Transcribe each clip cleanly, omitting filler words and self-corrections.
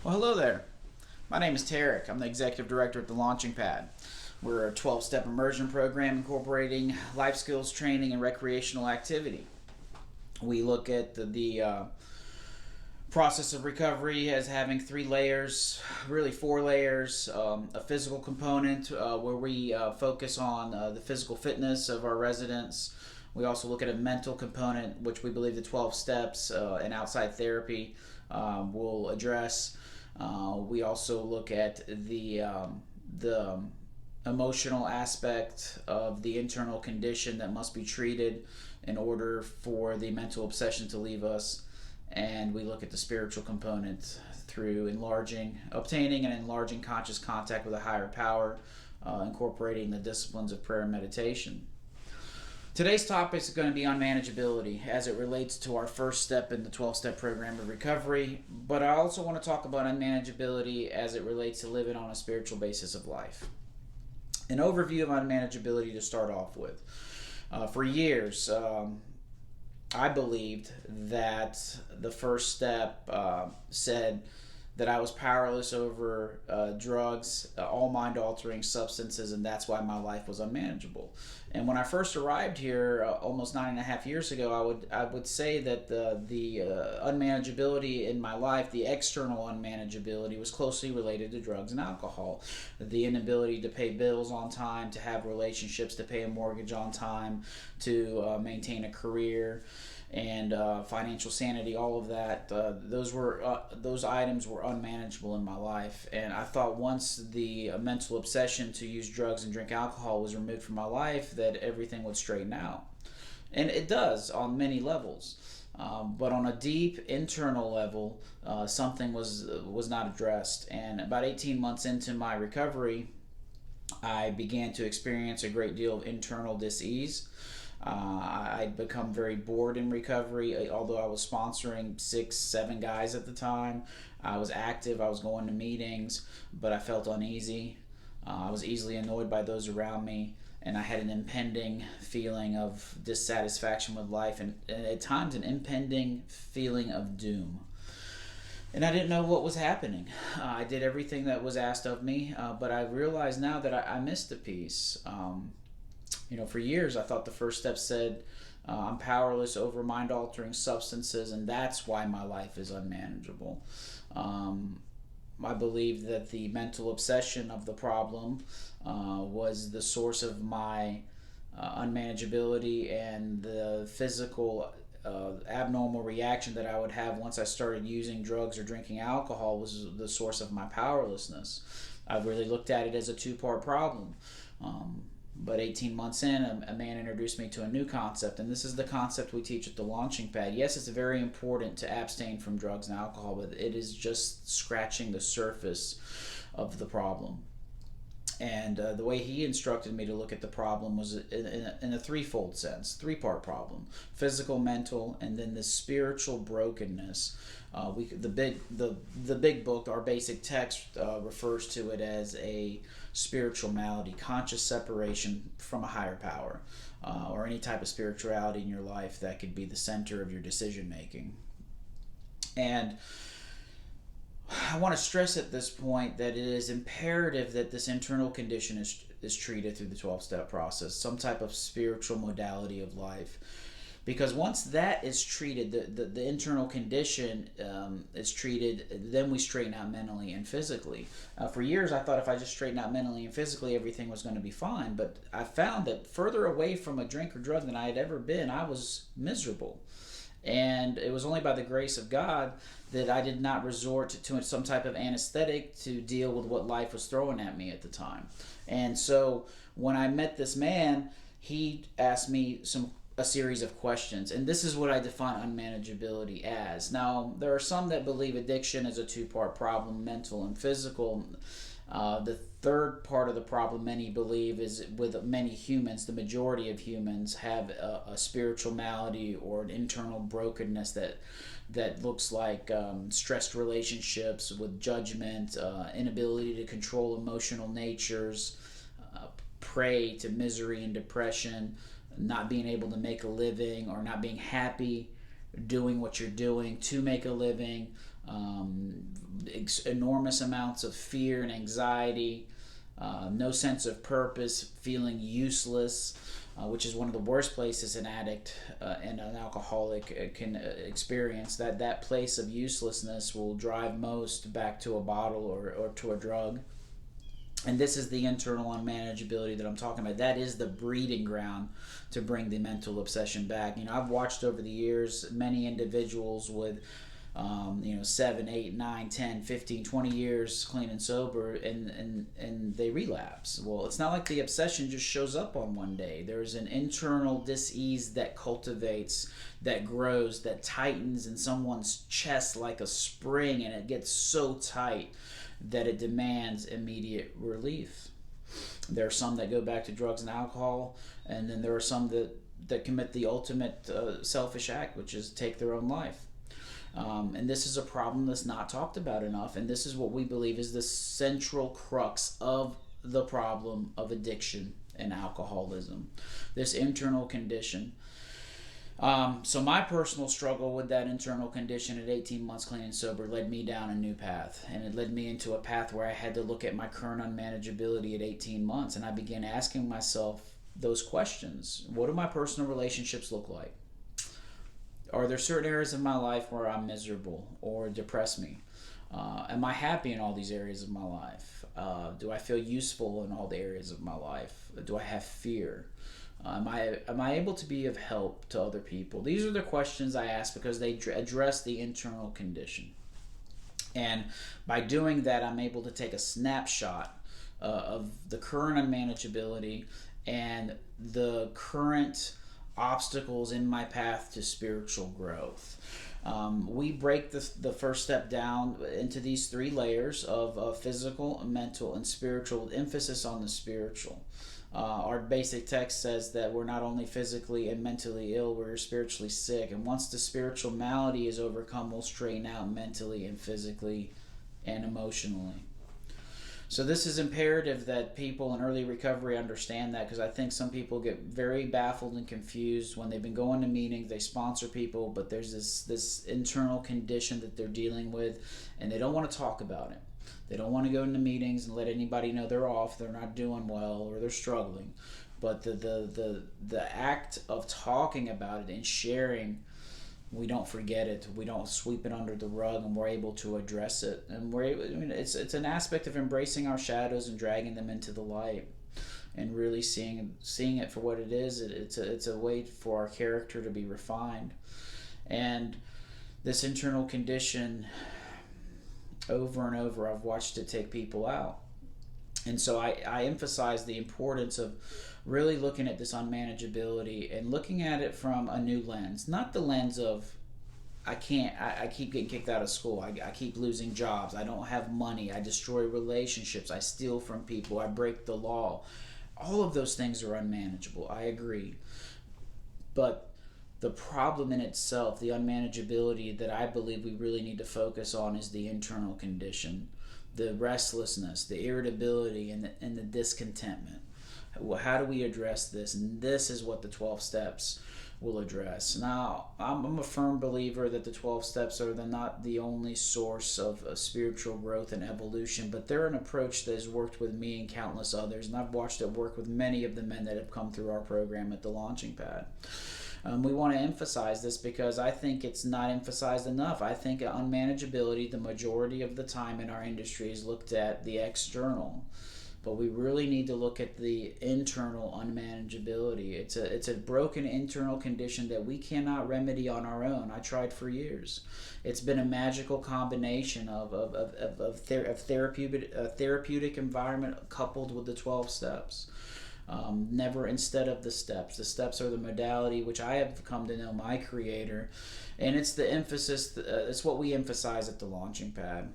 Well, hello there. My name is Tarek. I'm the Executive Director at the Launching Pad. We're a 12-step immersion program incorporating life skills training and recreational activity. We look at the process of recovery as having 3 layers, really 4 layers. A physical component where we focus on the physical fitness of our residents. We also look at a mental component, which we believe the 12 steps and outside therapy will address. We also look at the emotional aspect of the internal condition that must be treated in order for the mental obsession to leave us. And we look at the spiritual component through obtaining and enlarging conscious contact with a higher power, incorporating the disciplines of prayer and meditation. Today's topic is going to be unmanageability as it relates to our first step in the 12-step program of recovery, but I also want to talk about unmanageability as it relates to living on a spiritual basis of life. An overview of unmanageability to start off with. For years, I believed that the first step said that I was powerless over drugs, all mind-altering substances, and that's why my life was unmanageable. And when I first arrived here almost 9.5 years ago, I would say that the unmanageability in my life, the external unmanageability, was closely related to drugs and alcohol. The inability to pay bills on time, to have relationships, to pay a mortgage on time, to maintain a career, and financial sanity, all of that. Those items were unmanageable in my life, and I thought once the mental obsession to use drugs and drink alcohol was removed from my life, that everything would straighten out, and it does on many levels. But on a deep internal level, something was not addressed, and about 18 months into my recovery, I began to experience a great deal of internal dis-ease. I'd become very bored in recovery, although I was sponsoring 6, 7 guys at the time. I was active, I was going to meetings, but I felt uneasy. I was easily annoyed by those around me, and I had an impending feeling of dissatisfaction with life, and at times an impending feeling of doom. And I didn't know what was happening. I did everything that was asked of me, but I realize now that I missed a piece. For years I thought the first step said I'm powerless over mind-altering substances, and that's why my life is unmanageable. I believe that the mental obsession of the problem was the source of my unmanageability, and the physical abnormal reaction that I would have once I started using drugs or drinking alcohol was the source of my powerlessness. I really looked at it as a two-part problem. But 18 months in, a man introduced me to a new concept, and this is the concept we teach at the Launching Pad. Yes, it's very important to abstain from drugs and alcohol, but it is just scratching the surface of the problem. And the way he instructed me to look at the problem was in a threefold sense, three-part problem: physical, mental, and then the spiritual brokenness. The big book, our basic text, refers to it as a spiritual malady, conscious separation from a higher power, or any type of spirituality in your life that could be the center of your decision making. And I want to stress at this point that it is imperative that this internal condition is treated through the 12-step process, some type of spiritual modality of life. Because once that is treated, the internal condition is treated, then we straighten out mentally and physically. For years, I thought if I just straightened out mentally and physically, everything was going to be fine. But I found that further away from a drink or drug than I had ever been, I was miserable. And it was only by the grace of God that I did not resort to some type of anesthetic to deal with what life was throwing at me at the time. And so when I met this man, he asked me a series of questions, and this is what I define unmanageability as. Now, there are some that believe addiction is a two-part problem, mental and physical. The third part of the problem, many believe, is with many humans, the majority of humans have a spiritual malady or an internal brokenness that looks like stressed relationships with judgment, inability to control emotional natures, prey to misery and depression, not being able to make a living or not being happy doing what you're doing to make a living, enormous amounts of fear and anxiety, no sense of purpose, feeling useless, which is one of the worst places an addict and an alcoholic can experience. That place of uselessness will drive most back to a bottle or to a drug. And this is the internal unmanageability that I'm talking about. That is the breeding ground to bring the mental obsession back. I've watched over the years many individuals with 7, 8, 9, 10, 15, 20 years clean and sober, and they relapse. Well, it's not like the obsession just shows up on one day. There's an internal dis-ease that cultivates, that grows, that tightens in someone's chest like a spring, and it gets so tight that it demands immediate relief. There are some that go back to drugs and alcohol, and then there are some that commit the ultimate selfish act, which is take their own life. And this is a problem that's not talked about enough, and this is what we believe is the central crux of the problem of addiction and alcoholism, this internal condition. So my personal struggle with that internal condition at 18 months clean and sober led me down a new path, and it led me into a path where I had to look at my current unmanageability at 18 months, and I began asking myself those questions. What do my personal relationships look like? Are there certain areas of my life where I'm miserable or depress me? Am I happy in all these areas of my life? Do I feel useful in all the areas of my life? Do I have fear? Am I able to be of help to other people? These are the questions I ask because they address the internal condition. And by doing that, I'm able to take a snapshot of the current unmanageability and the current obstacles in my path to spiritual growth. We break the first step down into these three layers of physical, mental, and spiritual, with emphasis on the spiritual. Our basic text says that we're not only physically and mentally ill, we're spiritually sick. And once the spiritual malady is overcome, we'll straighten out mentally and physically and emotionally. So this is imperative that people in early recovery understand that, because I think some people get very baffled and confused when they've been going to meetings, they sponsor people, but there's this internal condition that they're dealing with, and they don't want to talk about it. They don't want to go into meetings and let anybody know they're off, they're not doing well, or they're struggling. But the act of talking about it and sharing, we don't forget it. We don't sweep it under the rug, and we're able to address it. And it's an aspect of embracing our shadows and dragging them into the light, and really seeing it for what it is. It's a way for our character to be refined. And this internal condition, over and over, I've watched it take people out. And so I emphasize the importance of really looking at this unmanageability and looking at it from a new lens. Not the lens of, I keep getting kicked out of school, I keep losing jobs, I don't have money, I destroy relationships, I steal from people, I break the law. All of those things are unmanageable, I agree. But the problem in itself, the unmanageability that I believe we really need to focus on, is the internal condition, the restlessness, the irritability, and the discontentment. How do we address this? And this is what the 12 steps will address. Now, I'm a firm believer that the 12 steps are not the only source of spiritual growth and evolution, but they're an approach that has worked with me and countless others, and I've watched it work with many of the men that have come through our program at the Launching Pad. We want to emphasize this because I think it's not emphasized enough. I think unmanageability, the majority of the time in our industry, is looked at the external, but we really need to look at the internal unmanageability. It's a broken internal condition that we cannot remedy on our own. I tried for years. It's been a magical combination of therapeutic environment coupled with the 12 steps. Never instead of the steps. The steps are the modality which I have come to know my creator, and it's the emphasis, it's what we emphasize at the Launching Pad.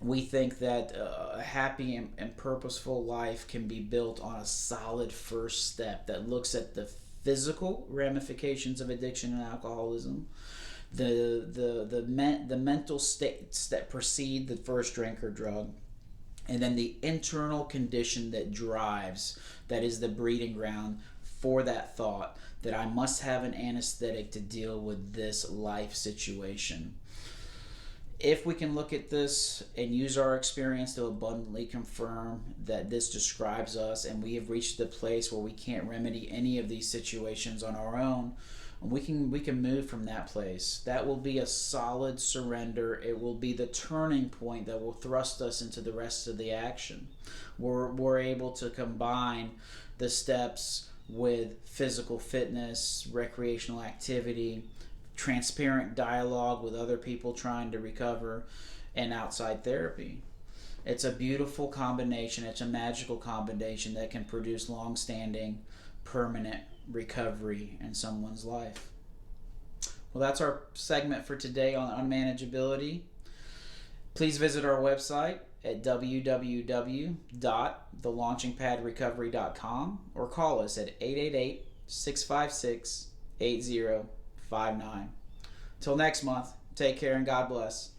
We think that a happy and purposeful life can be built on a solid first step that looks at the physical ramifications of addiction and alcoholism, the mental states that precede the first drink or drug, and then the internal condition that drives, that is the breeding ground for that thought, that I must have an anesthetic to deal with this life situation. If we can look at this and use our experience to abundantly confirm that this describes us and we have reached the place where we can't remedy any of these situations on our own, we can move from that place. That will be a solid surrender. It will be the turning point that will thrust us into the rest of the action. We're able to combine the steps with physical fitness, recreational activity, transparent dialogue with other people trying to recover, and outside therapy. It's a beautiful combination. It's a magical combination that can produce long-standing, permanent recovery in someone's life. Well, that's our segment for today on unmanageability. Please visit our website at www.thelaunchingpadrecovery.com or call us at 888-656-8059. Till next month, take care and God bless.